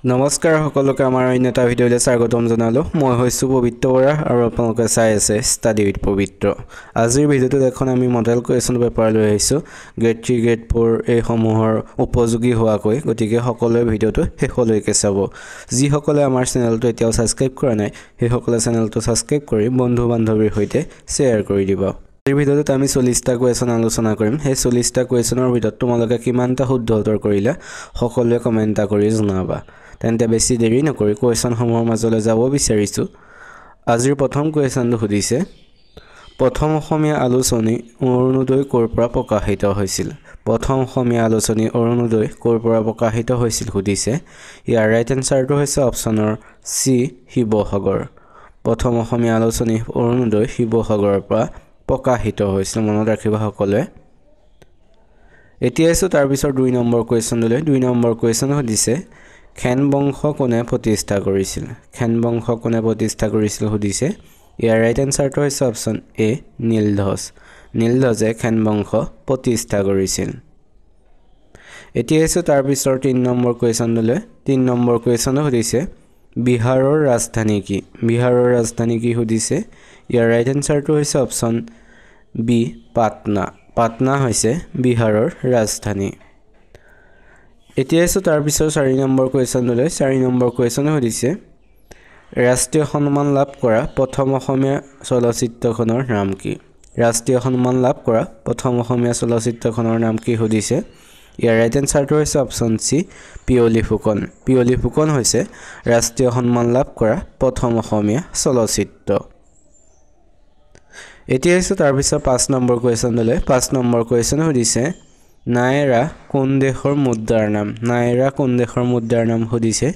নমস্কাৰ সকলোকে আমাৰ অন্য এটা ভিডিঅ'লৈ স্বাগতম জনালোঁ। মই হৈছোঁ পবিত্ৰ বৰা আৰু আপোনালোকে চাই আছে ষ্টাডি উইথ পবিত্ৰ। আজিৰ ভিডিঅ'টোত এখন আমি মডেল কুৱেশ্যন পেপাৰ লৈ আহিছোঁ গ্ৰেড 3 গ্ৰেড 4 এইসমূহৰ উপযোগী হোৱাকৈ। গতিকে সকলোৱে ভিডিঅ'টো শেষলৈকে চাব। যিসকলে আমাৰ চেনেলটো এতিয়াও ছাবস্ক্ৰাইব কৰা নাই সেইসকলে চেনেলটো ছাবস্ক্ৰাইব কৰি বন্ধু বান্ধৱীৰ সৈতে শ্বেয়াৰ কৰি দিব। এই ভিডিঅ'টোত আমি 40টা কুৱেশ্যন আলোচনা কৰিম। সেই 40টা কুৱেশ্যনৰ ভিতৰত তোমালোকে কিমানটা শুদ্ধ উত্তৰ কৰিলা সকলোৱে কমেণ্ট কৰি জনাবা। তেন্তে বেছি দেৰি নকৰি কুৱেশ্যনসমূহৰ মাজলৈ যাব বিচাৰিছোঁ। আজিৰ প্ৰথম কুৱেশ্যনটো সুধিছে, প্ৰথম অসমীয়া আলোচনী অৰুণোদয় ক'ৰ পৰা প্ৰকাশিত হৈছিল? প্ৰথম অসমীয়া আলোচনী অৰুণোদয় ক'ৰ পৰা প্ৰকাশিত হৈছিল সুধিছে। ইয়াৰ ৰাইট এনচাৰটো হৈছে অপশ্যনৰ চি, শিৱসাগৰ। প্ৰথম অসমীয়া আলোচনী অৰুণোদয় শিৱসাগৰৰ পৰা প্ৰকাশিত হৈছিল, মনত ৰাখিবা সকলোৱে। এতিয়া আছোঁ তাৰপিছত 2 নম্বৰ কুৱেশ্যনলৈ। 2 নম্বৰ কুৱেশ্যন সুধিছে, খেন বংশ কোনে প্ৰতিষ্ঠা কৰিছিল? খেন বংশ কোনে প্ৰতিষ্ঠা কৰিছিল সুধিছে। ইয়াৰ ৰাইট এনচাৰটো হৈছে অপশ্যন এ, নীলধ্বজ। নীলধ্বজে খেন বংশ প্ৰতিষ্ঠা কৰিছিল। এতিয়া আছোঁ তাৰপিছত 3 নম্বৰ কুৱেশ্যনলৈ। 3 নম্বৰ কুৱেশ্যন সুধিছে, বিহাৰৰ ৰাজধানী কি? বিহাৰৰ ৰাজধানী কি সুধিছে। ইয়াৰ ৰাইট এনচাৰটো হৈছে অপশ্যন বি, পাটনা। পাটনা হৈছে বিহাৰৰ ৰাজধানী। এতিয়া আছোঁ তাৰপিছত 4 নম্বৰ কুৱেশ্যনলৈ। 4 নম্বৰ কুৱেশ্যন সুধিছে, ৰাষ্ট্ৰীয় সন্মান লাভ কৰা প্ৰথম অসমীয়া চলচ্চিত্ৰখনৰ নাম কি? ৰাষ্ট্ৰীয় সন্মান লাভ কৰা প্ৰথম অসমীয়া চলচ্চিত্ৰখনৰ নাম কি সুধিছে। ইয়াৰ ৰাইট এনচাৰটো হৈছে অপশ্যন চি, পিয়লি ফুকন। পিয়লি ফুকন হৈছে ৰাষ্ট্ৰীয় সন্মান লাভ কৰা প্ৰথম অসমীয়া চলচ্চিত্ৰ। এতিয়া আছোঁ তাৰপিছত 5 নম্বৰ কুৱেশ্যনলৈ। 5 নম্বৰ কুৱেশ্যন সুধিছে, নায়েৰা কোন দেশৰ মুদ্ৰাৰ নাম? নায়েৰা কোন দেশৰ মুদ্ৰাৰ নাম সুধিছে।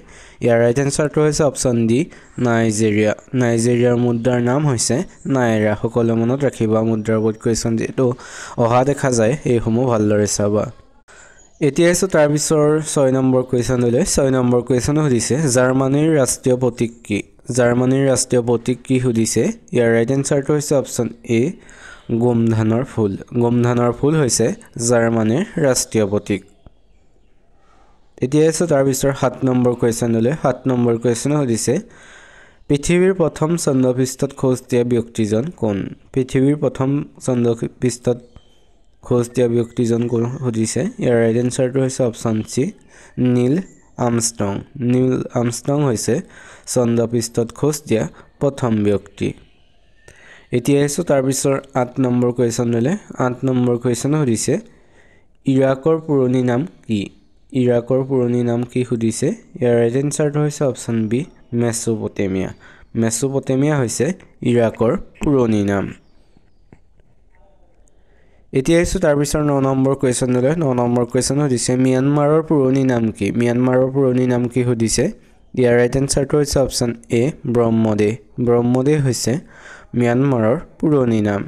ইয়াৰ ৰাইট এনচাৰটো হৈছে অপশ্যন ডি, নাইজেৰিয়া। নাইজেৰিয়াৰ মুদ্ৰাৰ নাম হৈছে নায়েৰা। সকলোৱে মনত ৰাখিবা, মুদ্ৰাৰ ওপৰত কুৱেশ্যন যিহেতু অহা দেখা যায় এইসমূহ ভালদৰে চাবা। এতিয়া আছোঁ তাৰপিছৰ 6 নম্বৰ কুৱেশ্যনলৈ। 6 নম্বৰ কুৱেশ্যন সুধিছে, জাৰ্মানীৰ ৰাষ্ট্ৰীয় প্ৰতীক কি? জাৰ্মানীৰ ৰাষ্ট্ৰীয় প্ৰতীক কি সুধিছে। ইয়াৰ ৰাইট এনচাৰটো হৈছে অপশ্যন এ, গোমধানৰ ফুল। গোমধানৰ ফুল হৈছে জাৰ্মানীৰ ৰাষ্ট্ৰীয় প্ৰতীক। এতিয়া আছোঁ তাৰপিছৰ 7 নম্বৰ কুৱেশ্যনলৈ। 7 নম্বৰ কুৱেশ্যন সুধিছে, পৃথিৱীৰ প্ৰথম চন্দ্ৰপৃষ্ঠত খোজ দিয়া ব্যক্তিজন কোন? পৃথিৱীৰ প্ৰথম চন্দ্ৰপৃষ্ঠত খোজ দিয়া ব্যক্তিজন কোন সুধিছে। ইয়াৰ ৰাইট এনচাৰটো হৈছে option C, Neil Armstrong. Neil Armstrong হৈছে চন্দ্ৰপৃষ্ঠত খোজ দিয়া প্ৰথম ব্যক্তি। এতিয়া আছোঁ তাৰপিছৰ 8 নম্বৰ কুৱেশ্যনলৈ। 8 নম্বৰ কুৱেশ্যন সুধিছে, ইৰাকৰ পুৰণি নাম কি? ইৰাকৰ পুৰণি নাম কি সুধিছে। ইয়াৰ ৰাইট এনচাৰটো হৈছে অপশ্যন বি, মেছোপটেমিয়া। মেছোপটেমিয়া হৈছে ইৰাকৰ পুৰণি নাম। এতিয়া আছোঁ তাৰপিছৰ 9 নম্বৰ কুৱেশ্যনলৈ। 9 নম্বৰ কুৱেশ্যন সুধিছে, ম্যানমাৰৰ পুৰণি নাম কি? ম্যানমাৰৰ পুৰণি নাম কি সুধিছে। ইয়াৰ ৰাইট এনচাৰটো হৈছে অপশ্যন এ, ব্ৰহ্মদেশ। ব্ৰহ্মদেশ হৈছে ম্যানমাৰৰ পুৰণি নাম।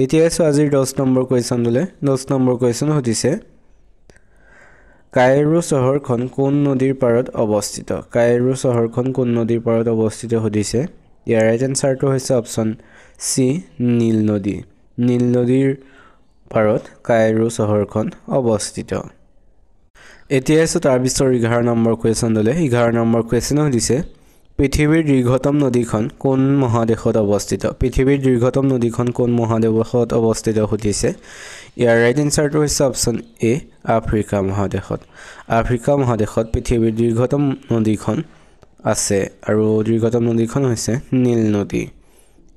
এতিয়া আছোঁ আজিৰ 10 নম্বৰ কুৱেশ্যনলৈ। 10 নম্বৰ কুৱেশ্যন সুধিছে, কায়ৰো চহৰখন কোন নদীৰ পাৰত অৱস্থিত? কায়ৰো চহৰখন কোন নদীৰ পাৰত অৱস্থিত সুধিছে। ইয়াৰ ৰাইট এনচাৰটো হৈছে অপশ্যন চি, নীল নদী। নীল নদীৰ পাৰত কায়ৰো চহৰখন অৱস্থিত। এতিয়া আছোঁ তাৰপিছৰ 11 নম্বৰ কুৱেশ্যনলৈ। 11 নম্বৰ কুৱেশ্যন সুধিছে, পৃথিৱীৰ দীৰ্ঘতম নদীখন কোন মহাদেশত অৱস্থিত? পৃথিৱীৰ দীৰ্ঘতম নদীখন কোন মহাদেশত অৱস্থিত সুধিছে। ইয়াৰ ৰাইট এনচাৰটো হৈছে অপশ্যন এ, আফ্ৰিকা মহাদেশত। আফ্ৰিকা মহাদেশত পৃথিৱীৰ দীৰ্ঘতম নদীখন আছে আৰু দীৰ্ঘতম নদীখন হৈছে নীল নদী।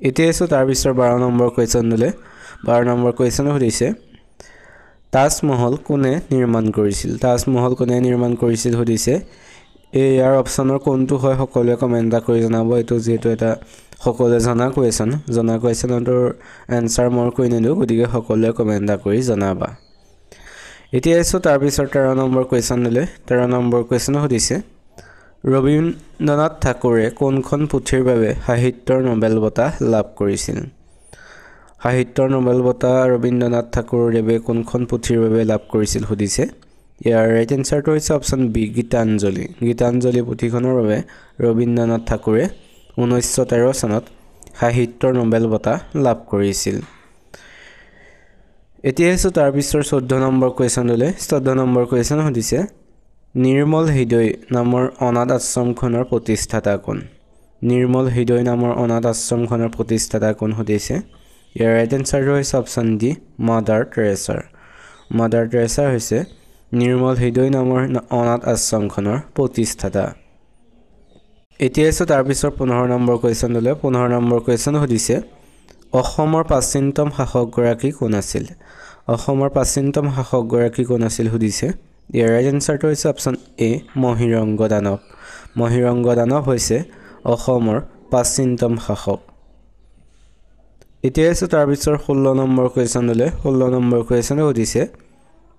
এতিয়া আছোঁ তাৰপিছৰ 12 নম্বৰ কুৱেশ্যনলৈ। 12 নম্বৰ কুৱেশ্যন সুধিছে, তাজমহল কোনে নিৰ্মাণ কৰিছিল? তাজমহল কোনে নিৰ্মাণ কৰিছিল সুধিছে। ইয়াৰ অপশ্যনৰ কোনটো হয় সকলোৱে কমেণ্ট কৰি জনাব। এইটো যিহেতু এটা সকলোৱে জনা কুৱেশ্যন, জনা কুৱেশ্যনটোৰ এনচাৰ মই কৈ নিদিওঁ, গতিকে সকলোৱে কমেণ্ট কৰি জনাবা। এতিয়া আছোঁ তাৰপিছত 13 নম্বৰ কুৱেশ্যনলৈ। 13 নম্বৰ কুৱেশ্যন সুধিছে, ৰবীন্দ্ৰনাথ ঠাকুৰে কোনখন পুথিৰ বাবে সাহিত্যৰ নোবেল বঁটা লাভ কৰিছিল? সাহিত্যৰ নোবেল বঁটা ৰবীন্দ্ৰনাথ ঠাকুৰদেৱে কোনখন পুথিৰ বাবে লাভ কৰিছিল সুধিছে। ইয়াৰ ৰাইট এনচাৰটো হৈছে অপশ্যন বি, গীতাঞ্জলি। গীতাঞ্জলি পুথিখনৰ বাবে ৰবীন্দ্ৰনাথ ঠাকুৰে 1913 চনত সাহিত্যৰ নোবেল বঁটা লাভ কৰিছিল। এতিয়া আছোঁ তাৰপিছৰ 14 নম্বৰ কুৱেশ্যনলৈ। 14 নম্বৰ কুৱেশ্যন সুধিছে, নিৰ্মল হৃদয় নামৰ অনাথ আশ্ৰমখনৰ প্ৰতিষ্ঠাতা কোন নিৰ্মল হৃদয় নামৰ অনাথ আশ্ৰমখনৰ প্ৰতিষ্ঠাতা কোন সুধিছে ইয়াৰ ৰাইট এনসাৰটো হৈছে অপচন ডি মাদাৰ টেৰেছা হৈছে নিৰ্মল হৃদয় নামৰ অনাথ আশ্ৰমখনৰ প্ৰতিষ্ঠাতা এতিয়া আছে তাৰ পিছৰ 15 নম্বৰ কোৱেশ্চনলৈ 15 নম্বৰ কোৱেশ্চন সুধিছে অসমৰ প্ৰাচীনতম শাসকগৰাকী কোন আছিল অসমৰ প্ৰাচীনতম শাসকগৰাকী কোন আছিল সুধিছে ইয়াৰ ৰাইট এনসাৰটো হৈছে অপচন এ মহিৰংগ দানৱ হৈছে অসমৰ প্ৰাচীনতম শাসক এতিয়া আছে তাৰ পিছৰ 16 নম্বৰ কোৱেশ্চনলৈ 16 নম্বৰ কোৱেশ্চন সুধিছে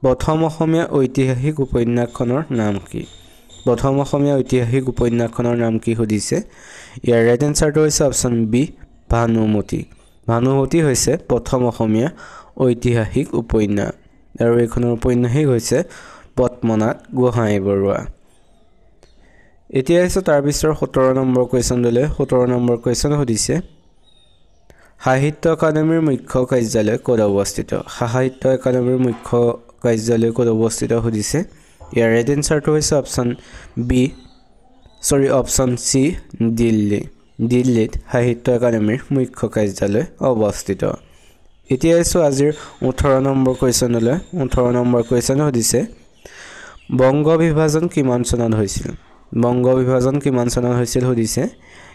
প্ৰথম অসমীয়া ঐতিহাসিক উপন্যাসখনৰ নাম কি প্ৰথম অসমীয়া ঐতিহাসিক উপন্যাসখনৰ নাম কি সুধিছে ইয়াৰ ৰাইট এনসাৰটো হৈছে অপচন বি ভানুমতী হৈছে প্ৰথম অসমীয়া ঐতিহাসিক উপন্যাস আৰু এইখনৰ উপন্যাসিক হৈছে পদ্মনাথ গোহাঞিবৰুৱা এতিয়া আছে তাৰ পিছৰ 17 নম্বৰ কোৱেশ্চনলৈ 17 নম্বৰ কোৱেশ্চন সুধিছে সাহিত্য একাডেমীৰ মুখ্য কাৰ্যালয় ক'ত অৱস্থিত সাহিত্য একাডেমীৰ মুখ্য কাৰ্যালয় ক'ত অৱস্থিত সুধিছে ইয়াৰ ৰাইট এনসাৰটো হৈছে অপচন চি দিল্লীত সাহিত্য একাডেমীৰ মুখ্য কাৰ্যালয় অৱস্থিত এতিয়া আছে আজিৰ 18 নম্বৰ কোৱেশ্চনলৈ 18 নম্বৰ কোৱেশ্চন সুধিছে বংগ বিভাজন কিমান চনত হৈছিল সুধিছে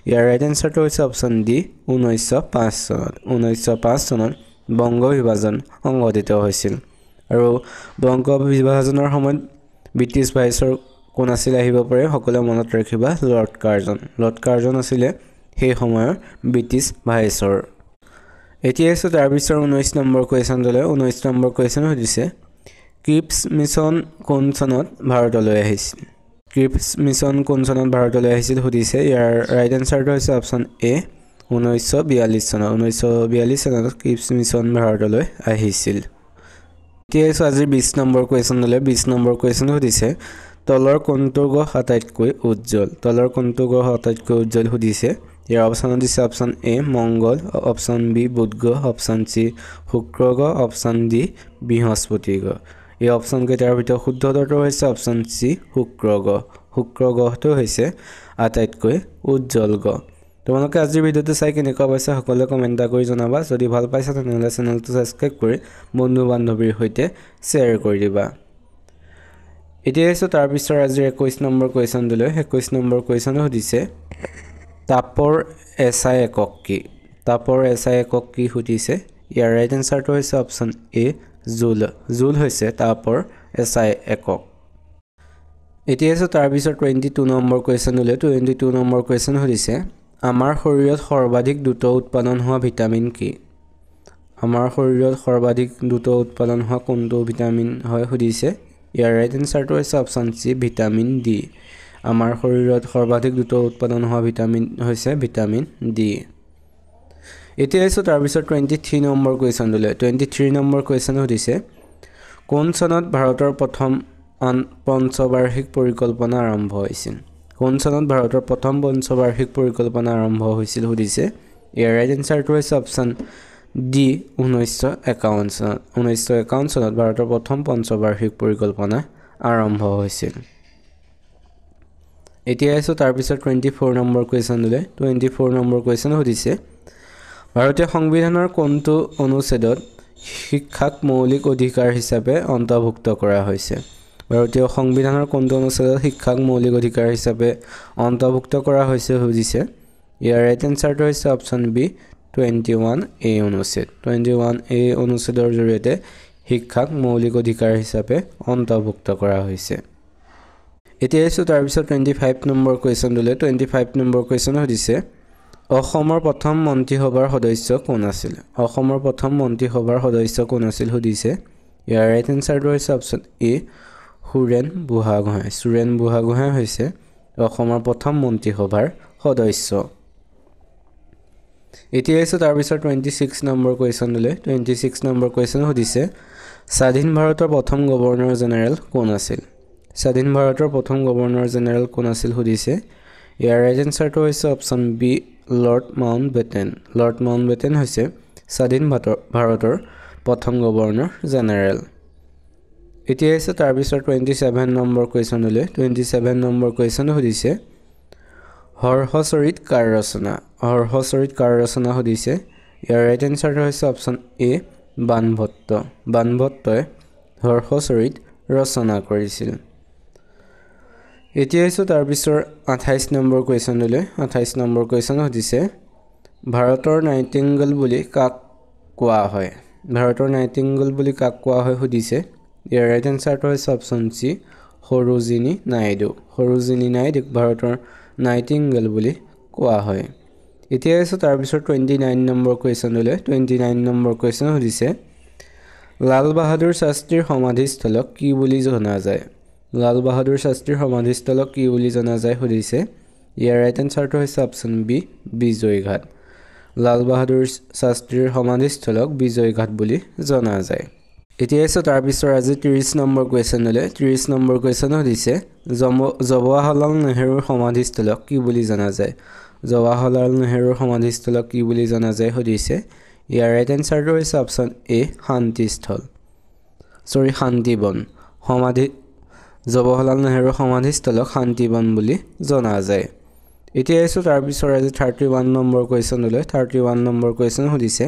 ইয়াৰ ৰাইট এনসাৰটো হৈছে অপচন ডি 1905 চনত বংগ বিভাজন সংঘটিত হৈছিল আৰু বংগ বিভাজনৰ সময়ত ব্ৰিটিছ ভাইছৰ কোন আছিল আহিব পাৰে সকলোৱে মনত ৰাখিবা লৰ্ড কাৰ্জন আছিল সেই সময়ৰ ব্ৰিটিছ ভাইছৰ এতিয়া আছে তাৰ পিছৰ 19 নম্বৰ কোৱেশ্চনলৈ 19 নম্বৰ কোৱেশ্চন সুধিছে ক্ৰিপছ মিছন কোন চনত ভাৰতলৈ আহিছিল সুধিছে ইয়াৰ ৰাইট এনসাৰটো হৈছে অপচন এ 1942 চনত ক্ৰিপছ মিছন ভাৰতলৈ আহিছিল এতিয়া আছে আজিৰ 20 নম্বৰ কোৱেশ্চনলৈ 20 নম্বৰ কোৱেশ্চন সুধিছে তলৰ কোনটো গ্ৰহ আটাইতকৈ উজ্জ্বল সুধিছে ইয়াৰ অপচন দিছে অপচন এ মংগল অপচন বি বুধ গ্ৰহ অপচন চি শুক্ৰ গ্ৰহ অপচন ডি বৃহস্পতি গ্ৰহ এই অপচন কেইটাৰ ভিতৰত শুদ্ধ উত্তৰটো হৈছে অপচন চি শুক্ৰ গ্ৰহটো হৈছে আটাইতকৈ উজ্জ্বল গ্ৰহ তোমালোকে আজিৰ ভিডিঅ'টো চাই কেনেকুৱা পাইছা সকলোৱে কমেণ্ট কৰি জনাবা যদি ভাল পাইছা তেনেহ'লে চেনেলটো সাবস্ক্ৰাইব কৰি বন্ধু বান্ধৱীৰ সৈতে শ্বেয়াৰ কৰি দিবা এতিয়া আছে তাৰ পিছৰ আজিৰ 21 নম্বৰ কোৱেশ্চনলৈ 21 নম্বৰ কোৱেশ্চন সুধিছে তাপৰ এছআই একক কি সুধিছে ইয়াৰ ৰাইট এনসাৰটো হৈছে অপচন এ জুল হৈছে তাপৰ এছআই একক এতিয়া আছে তাৰ পিছৰ 22 নম্বৰ কোৱেশ্চনলৈ 22 নম্বৰ কোৱেশ্চন সুধিছে আমাৰ শৰীৰত সৰ্বাধিক দ্ৰুত উৎপাদন হোৱা ভিটামিন কি আমাৰ শৰীৰত সৰ্বাধিক দ্ৰুত উৎপাদন হোৱা কোনটো ভিটামিন হয় সুধিছে ইয়াৰ ৰাইট এনসাৰটো হৈছে অপচন চি ভিটামিন ডি আমাৰ শৰীৰত সৰ্বাধিক দ্ৰুত উৎপাদন হোৱা ভিটামিন হৈছে ভিটামিন ডি এতিয়া আছে তাৰ পিছত 23 নম্বৰ কোৱেশ্চনলৈ 23 নম্বৰ কোৱেশ্চন সুধিছে কোন চনত ভাৰতৰ প্ৰথম পঞ্চবাৰ্ষিক পৰিকল্পনা আৰম্ভ হৈছিল সুধিছে ইয়াৰ ৰাইট এনসাৰটো হৈছে অপচন ডি 1951 চনত ভাৰতৰ প্ৰথম পঞ্চবাৰ্ষিক পৰিকল্পনা আৰম্ভ হৈছিল এতিয়া আছে তাৰ পিছত 24 নম্বৰ কোৱেশ্চনলৈ 24 নম্বৰ কোৱেশ্চন সুধিছে ভাৰতীয় সংবিধানৰ কোনটো অনুচ্ছেদত শিক্ষাক মৌলিক অধিকাৰ হিচাপে অন্তৰ্ভুক্ত কৰা হৈছে ভাৰতীয় সংবিধানৰ কোনটো অনুচ্ছেদত শিক্ষাক মৌলিক অধিকাৰ হিচাপে অন্তৰ্ভুক্ত কৰা হৈছে সুধিছে ইয়াৰ ৰাইট এনসাৰটো হৈছে অপচন বি 21A অনুচ্ছেদৰ জৰিয়তে শিক্ষাক মৌলিক অধিকাৰ হিচাপে অন্তৰ্ভুক্ত কৰা হৈছে এতিয়া আছে তাৰ পিছত 25 নম্বৰ কোৱেশ্চনলৈ 25 নম্বৰ কোৱেশ্চন সুধিছে অসমৰ প্ৰথম মন্ত্ৰীসভাৰ সদস্য কোন আছিল সুধিছে ইয়াৰ ৰাইট এনসাৰটো হৈছে অপচন এ সুৰেণ বুঢ়াগোহাঁই হৈছে অসমৰ প্ৰথম মন্ত্ৰীসভাৰ সদস্য এতিয়া আছে তাৰ পিছত 26 নম্বৰ কোৱেশ্চনলৈ 26 নম্বৰ কোৱেশ্চন সুধিছে স্বাধীন ভাৰতৰ প্ৰথম গভৰ্ণৰ জেনেৰেল কোন আছিল সুধিছে ইয়াৰ ৰাইট এনসাৰটো হৈছে অপচন বি লৰ্ড মাউণ্টবেটেন হৈছে স্বাধীন ভাৰতৰ প্ৰথম গভৰ্ণৰ জেনেৰেল এতিয়া আছে তাৰ পিছত 27 নম্বৰ কুৱেশ্যনলৈ 27 নম্বৰ কুৱেশ্যন সুধিছে হৰ্ষচৰিত কাৰ ৰচনা হৰ্ষচৰিত কাৰ ৰচনা সুধিছে ইয়াৰ ৰাইট এনসাৰটো হৈছে অপচন এ বাণভট্ট বাণভট্টই হৰ্ষচৰিত ৰচনা কৰিছিল এতিয়া আছে তাৰ পিছত 28 নম্বৰ কুৱেশ্যনলৈ 28 নম্বৰ কুৱেশ্যন সুধিছে ভাৰতৰ নাইটিংগেল বুলি কাক কোৱা হয় ভাৰতৰ নাইটিংগেল বুলি কাক কোৱা হয় সুধিছে ইয়াৰ ৰাইট এনসাৰটো হৈছে অপচন সি সৰোজিনী নাইডুক ভাৰতৰ নাইটিংগেল বুলি কোৱা হয় এতিয়া আছে তাৰ পিছত 29 নম্বৰ কুৱেশ্যনলৈ 29 নম্বৰ কুৱেশ্যন সুধিছে লাল বাহাদুৰ শাস্ত্ৰীৰ সমাধিস্থলক কি বুলি জনা যায় লাল বাহাদুৰ শাস্ত্ৰীৰ সমাধিস্থলক কি বুলি জনা যায় সুধিছে ইয়াৰ ৰাইট এনসাৰটো হৈছে অপচন বি বিজয়ঘাট লাল বাহাদুৰ শাস্ত্ৰীৰ সমাধিস্থলক বিজয়ঘাট বুলি জনা যায় এতিয়া আছে তাৰ পিছত আজি 30 নম্বৰ কুৱেশ্যনলৈ 30 নম্বৰ কুৱেশ্যন সুধিছে জৱাহৰলাল নেহৰুৰ সমাধিস্থলক কি বুলি জনা যায় জৱাহৰলাল নেহৰুৰ সমাধিস্থলক কি বুলি জনা যায় সুধিছে ইয়াৰ ৰাইট এনসাৰটো হৈছে অপচন এ শান্তিবন জৱাহৰলাল নেহৰুৰ সমাধিস্থলক শান্তিবন বুলি জনা যায় এতিয়া আছে তাৰ পিছত আজি 31 নম্বৰ কুৱেশ্যনলৈ 31 নম্বৰ কুৱেশ্যন সুধিছে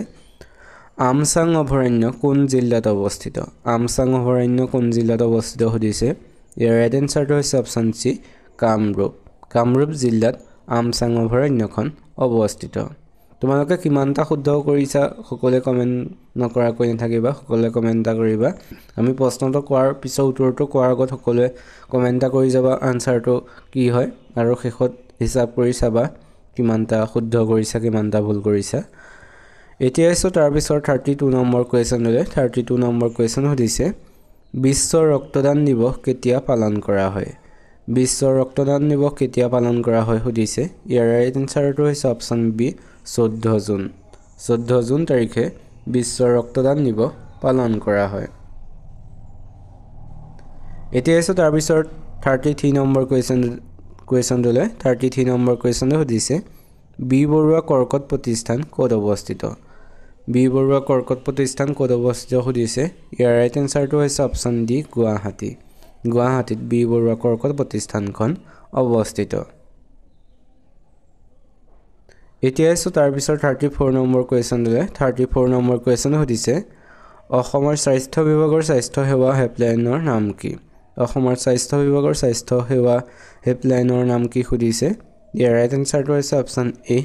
আমচাং অভয়াৰণ্য কোন জিলাত অৱস্থিত আমচাং অভয়াৰণ্য কোন জিলাত অৱস্থিত সুধিছে ইয়াৰ ৰাইট এনসাৰটো হৈছে অপচন সি কামৰূপ জিলাত আমচাং অভয়াৰণ্যখন অৱস্থিত তোমালোকে কিমানটা শুদ্ধ কৰিছা সকলোৱে কমেন্ট নকৰাকৈ নাথাকিবা সকলোৱে কমেন্ট কৰিবা আমি প্ৰশ্নটো কোৱাৰ পিছত উত্তৰটো কোৱাৰ আগত সকলোৱে কমেন্ট কৰি যাবা আনসাৰটো কি হয় আৰু শেষত হিচাপ কৰি চাবা কিমানটা শুদ্ধ কৰিছা কিমানটা ভুল কৰিছা এতিয়া আছে তাৰ পিছত 32 নম্বৰ কুৱেশ্যনলৈ 32 নম্বৰ কুৱেশ্যন সুধিছে বিশ্ব ৰক্তদান দিৱস কেতিয়া পালন কৰা হয় বিশ্ব ৰক্তদান দিৱস কেতিয়া পালন কৰা হয় সুধিছে ইয়াৰ ৰাইট এনসাৰটো হৈছে অপচন বি 14 জুন তাৰিখে বিশ্ব ৰক্তদান দিৱস পালন কৰা হয় এতিয়া আছে তাৰ পিছত 33 নম্বৰ কুৱেশ্যনলৈ 33 নম্বৰ কুৱেশ্যনে সুধিছে বি বৰুৱা কৰ্কট প্ৰতিষ্ঠান ক'ত অৱস্থিত বি বৰুৱা কৰ্কট প্ৰতিষ্ঠান ক'ত অৱস্থিত সুধিছে ইয়াৰ ৰাইট এনসাৰটো হৈছে অপচন ডি গুৱাহাটীত বি বৰুৱা কৰ্কট প্ৰতিষ্ঠানখন অৱস্থিত এতিয়া আছে তাৰ পিছত 34 নম্বৰ কুৱেশ্যনলৈ 34 নম্বৰ কুৱেশ্যন সুধিছে অসমৰ স্বাস্থ্য বিভাগৰ স্বাস্থ্য সেৱা হেল্পলাইনৰ নাম কি অসমৰ স্বাস্থ্য বিভাগৰ স্বাস্থ্য সেৱা হেল্পলাইনৰ নাম কি সুধিছে ইয়াৰ ৰাইট এনসাৰটো হৈছে অপচন এ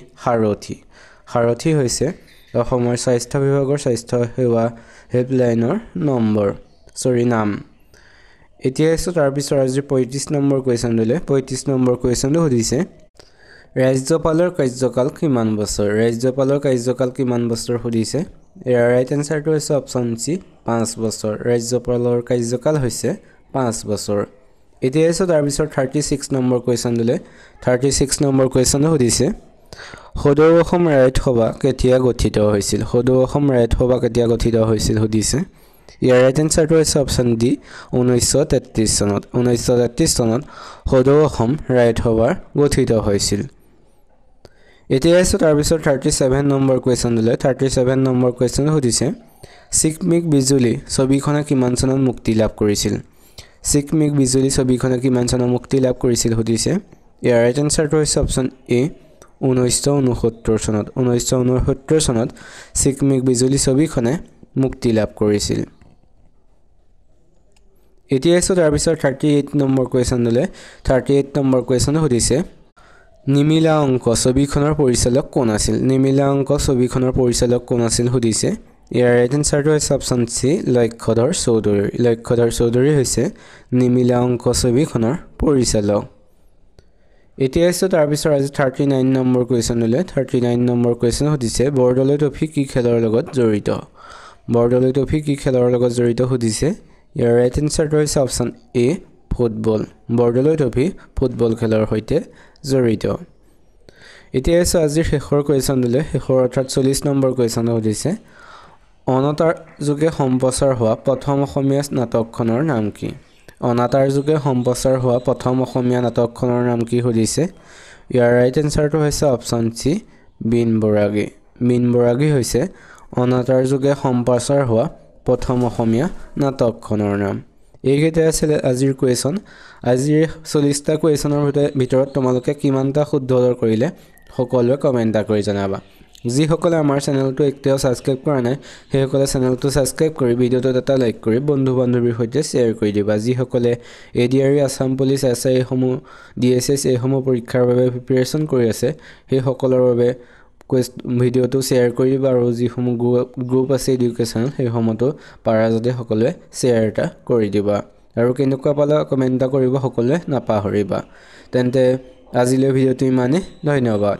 সাৰথি হৈছে অসমৰ স্বাস্থ্য বিভাগৰ স্বাস্থ্য সেৱা হেল্পলাইনৰ নাম এতিয়া আছে তাৰ পিছত আজি 35 নম্বৰ কুৱেশ্যনলৈ 35 নম্বৰ কুৱেশ্যনটো সুধিছে ৰাজ্যপালৰ কাৰ্যকাল কিমান বছৰ সুধিছে ইয়াৰ ৰাইট এনসাৰটো হৈছে অপচন সি 5 বছৰ ৰাজ্যপালৰ কাৰ্যকাল হৈছে 5 বছৰ এতিয়া আছে তাৰ পিছত 36 নম্বৰ কুৱেশ্যনলৈ 36 নম্বৰ কুৱেশ্যন সুধিছে সদৌ অসম ৰায়ত সভা কেতিয়া গঠিত হৈছিল সুধিছে ইয়াৰ ৰাইট এনসাৰটো হৈছে অপচন ডি 1933 চনত সদৌ অসম ৰায়ত সভা গঠিত হৈছিল এতিয়া আছে তাৰ পিছত 37 নম্বৰ কুৱেশ্যনলৈ 37 নম্বৰ কুৱেশ্যন সুধিছে চিকমিক বিজুলী ছবিখনে কিমান চনত মুক্তি লাভ কৰিছিল সুধিছে ইয়াৰ ৰাইট এনসাৰটো হৈছে অপচন এ 1969 চনত চিকমিক বিজুলী ছবিখনে মুক্তি লাভ কৰিছিল এতিয়া আছে তাৰ পিছত 38 নম্বৰ কুৱেশ্যনলৈ 38 নম্বৰ কুৱেশ্যন সুধিছে নিমিলা অংক ছবিখনৰ পৰিচালক কোন আছিল সুধিছে ইয়াৰ ৰাইট এনসাৰটো হৈছে অপচন সি লক্ষ্যধৰ চৌধুৰী হৈছে নিমিলা অংক ছবিখনৰ পৰিচালক এতিয়া আছে তাৰ পিছত আজি 39 নম্বৰ কুৱেশ্যনলৈ 39 নম্বৰ কুৱেশ্যন সুধিছে বৰদলৈ ট্ৰফী কি খেলৰ লগত জড়িত সুধিছে ইয়াৰ ৰাইট এনসাৰটো হৈছে অপচন এ ফুটবল বৰদলৈ ট্ৰফী ফুটবল খেলৰ সৈতে জড়িত এতিয়া আছে আজিৰ শেষৰ কুৱেশ্যনলৈ অৰ্থাৎ 40 নম্বৰ কুৱেশ্যন সুধিছে অনাতাঁৰ যোগে সম্প্ৰচাৰ হোৱা প্ৰথম অসমীয়া নাটকখনৰ নাম কি সুধিছে ইয়াৰ ৰাইট এনসাৰটো হৈছে অপচন সি বিন বৰাগী হৈছে অনাতাঁৰ যোগে সম্প্ৰচাৰ হোৱা প্ৰথম অসমীয়া নাটকখনৰ নাম এইকেইটাই আছিল আজিৰ কুৱেশ্যন। আজিৰ 40টা কুৱেশ্যনৰ ভিতৰত তোমালোকে কিমানটা শুদ্ধ উত্তৰ কৰিলে সকলোৱে কমেণ্ট কৰি জনাবা। যিসকলে আমাৰ চেনেলটো এতিয়াও ছাবস্ক্ৰাইব কৰা নাই সেইসকলে চেনেলটো ছাবস্ক্ৰাইব কৰি ভিডিঅ'টোত এটা লাইক কৰি বন্ধু বান্ধৱীৰ সৈতে শ্বেয়াৰ কৰি দিবা। যিসকলে ADRE, আছাম পুলিচ, SI এইসমূহ DSS এইসমূহ পৰীক্ষাৰ বাবে প্ৰিপাৰেশ্যন কৰি আছে সেইসকলৰ বাবে ভিডিঅ'টো শ্বেয়াৰ কৰি দিবা আৰু যিসমূহ গ্ৰুপ আছে এডুকেশ্যনেল সেইসমূহতো পাৰা যদি সকলোৱে শ্বেয়াৰ এটা কৰি দিবা আৰু কেনেকুৱা পালা কমেণ্ট কৰিব সকলোৱে নাপাহৰিবা। তেন্তে আজিলৈ ভিডিঅ'টো ইমানেই, ধন্যবাদ।